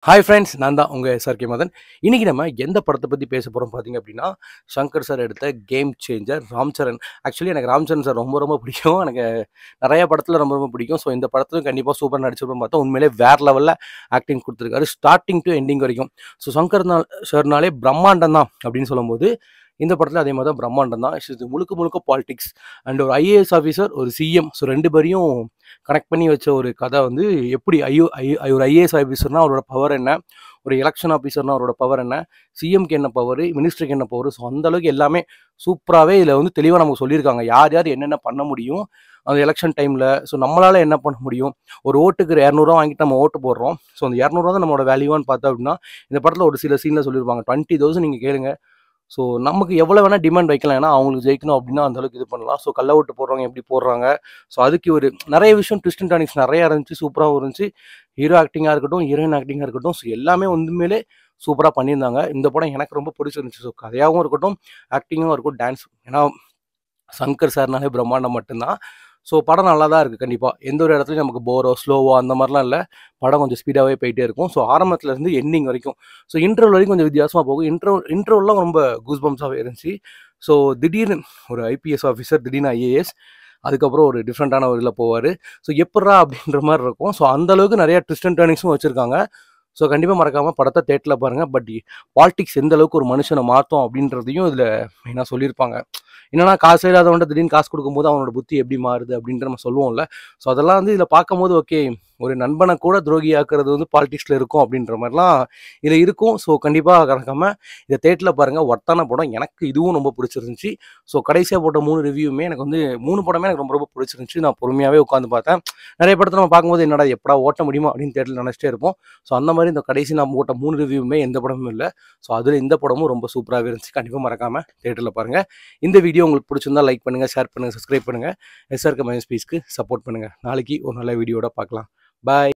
Hi friends, நான் தான் உங்கள் எஸ்ஆர்கே மதன். இன்றைக்கி நம்ம எந்த படத்தை பற்றி பேச போகிறோம் பார்த்தீங்க அப்படின்னா, சங்கர் சார் எடுத்த game changer Ram Charan. Actually எனக்கு ராம் சரண் சார் ரொம்ப ரொம்ப பிடிக்கும். எனக்கு நிறைய படத்தில் ரொம்ப ரொம்ப பிடிக்கும். ஸோ இந்த படத்துலையும் கண்டிப்பாக சூப்பர் நடிச்சிருப்போம் பார்த்தா உண்மையிலே வேறு லெவலில் ஆக்டிங் கொடுத்துருக்காரு ஸ்டார்டிங் டு எண்டிங் வரைக்கும். ஸோ சங்கர் சார்னாலே பிரம்மாண்டம் தான் அப்படின்னு சொல்லும்போது இந்த படத்தில் அதே மாதிரி தான் பிரம்மாண்டம் தான். இது முழுக்க முழுக்க பாலிடிக்ஸ் அண்ட் ஒரு ஐஏஎஸ் ஆஃபீஸர் ஒரு சிஎம், ஸோ ரெண்டு பேரையும் கனெக்ட் பண்ணி வச்ச ஒரு கதை வந்து எப்படி ஒரு ஐஏஎஸ் ஆஃபீஸர்னால் அவரோட பவர் என்ன, ஒரு எலெக்ஷன் ஆஃபீஸர்னால் அவரோட பவர் என்ன, சிஎம்க்கு என்ன பவர், மினிஸ்டருக்கு என்ன பவர். ஸோ அந்தளவுக்கு எல்லாமே சூப்பராகவே இதில் வந்து தெளிவாக நமக்கு சொல்லியிருக்காங்க. யார் யார் என்னென்ன பண்ண முடியும் அந்த எலெக்ஷன் டைமில். ஸோ நம்மளால் என்ன பண்ண முடியும், ஒரு ஓட்டுக்கு 200 வாங்கிட்டு நம்ம ஓட்டு போடுறோம். ஸோ அந்த 200 தான் நம்மளோட வேல்யூவான்னு பார்த்தோம் அப்படின்னா இந்த படத்தில் ஒரு சில சீனில் சொல்லியிருப்பாங்க. 20,000 நீங்கள் கேளுங்க, ஸோ நமக்கு எவ்வளோ வேணால் டிமாண்ட் வைக்கலாம். ஏன்னா அவங்களுக்கு ஜெயிக்கணும் அப்படின்னா அந்தளவுக்கு இது பண்ணலாம். ஸோ கள்ள ஓட்டு போடுறவங்க எப்படி போடுறாங்க, ஸோ அதுக்கு ஒரு நிறைய விஷயம் ட்விஸ்ட் அண்ட் டர்னிங்ஸ் நிறையா இருந்துச்சு, சூப்பராகவும் இருந்துச்சு. ஹீரோ ஆக்டிங்காக இருக்கட்டும், ஹீரோயின் ஆக்டிங்காக இருக்கட்டும், ஸோ எல்லாமே உண்மையிலே சூப்பராக பண்ணியிருந்தாங்க. இந்த படம் எனக்கு ரொம்ப பிடிச்சிருந்துச்சு. ஸோ கதையாகவும் இருக்கட்டும், ஆக்டிங்காகவும் இருக்கும், டான்ஸ். ஏன்னா சங்கர் சார்னாலே பிரம்மாண்டம் மட்டும்தான். ஸோ படம் நல்லா தான் இருக்குது. கண்டிப்பாக எந்த ஒரு இடத்துலையும் நமக்கு போரோ ஸ்லோவோ அந்த மாதிரிலாம் இல்லை. படம் கொஞ்சம் ஸ்பீடாகவே போயிட்டே இருக்கும். ஸோ ஆரம்பத்துலேருந்து எண்டிங் வரைக்கும், ஸோ இன்டர்வல் வரைக்கும் கொஞ்சம் வித்தியாசமாக போகும். இன்டர்வல்லாம் ரொம்ப கூஸ்பம்ஸாகவே இருந்துச்சு. ஸோ திடீர்னு ஒரு ஐபிஎஸ் ஆஃபீஸர் திடீர்னு ஐஏஎஸ், அதுக்கப்புறம் ஒரு டிஃப்ரெண்ட்டான ஒரு இதில் போவார். ஸோ எப்பட்றா அப்படின்ற மாதிரி இருக்கும். ஸோ அந்தளவுக்கு நிறையா ட்விஸ்ட் அண்ட் டர்னிங்ஸும் வச்சுருக்காங்க. ஸோ கண்டிப்பாக மறக்காமல் படத்தை தேட்டரில் பாருங்கள். பட் பாலிடிக்ஸ் எந்த அளவுக்கு ஒரு மனுஷனை மாற்றும் அப்படின்றதையும் இதில் மெயினாக சொல்லியிருப்பாங்க. என்னன்னா காசு இல்லாதவன்ட்ட திடீர்னு காசு கொடுக்கும்போது அவனோட புத்தி எப்படி மாறுது அப்படின்ற நம்ம சொல்லுவோம்ல. ஸோ அதெல்லாம் வந்து இதில் பார்க்கும்போது ஓகே, ஒரு நண்பனை கூட துரோகியாக்குறது வந்து பாலிடிக்ஸில் இருக்கும் அப்படின்ற மாதிரிலாம் இதில் இருக்கும். ஸோ கண்டிப்பாக கறக்காமல் இதை தேட்டரில் பாருங்கள். ஒர்த்தான படம். எனக்கு இதுவும் ரொம்ப பிடிச்சிருந்துச்சி. ஸோ கடைசியாக போட்ட 3 ரிவ்யூமே எனக்கு வந்து 3 படமே எனக்கு ரொம்ப ரொம்ப பிடிச்சிருந்துச்சி. நான் பொறுமையாகவே உட்காந்து பார்த்தேன். நிறைய படத்தை நம்ம பார்க்கும்போது என்னடா எப்படா ஓட்ட முடியுமா அப்படின்னு தேட்டரில் நினச்சிட்டே இருப்போம். ஸோ அந்த மாதிரி இந்த கடைசி நான் போட்ட 3 ரிவ்யூமே எந்த படமும் இல்லை. ஸோ அதில் இந்த படமும் ரொம்ப சூப்பராகவே இருந்துச்சு. கண்டிப்பாக மறக்காமல் தேட்டரில் பாருங்கள். இந்த வீடியோ உங்களுக்கு பிடிச்சிருந்தா லைக் பண்ணுங்கள், ஷேர் பண்ணுங்கள், சப்ஸ்கிரைப் பண்ணுங்கள். எஸ்ஆர்கே மைனஸ் பீஸ்க்கு சப்போர்ட் பண்ணுங்கள். நாளைக்கு ஒரு நல்ல வீடியோட பார்க்கலாம். பாய்.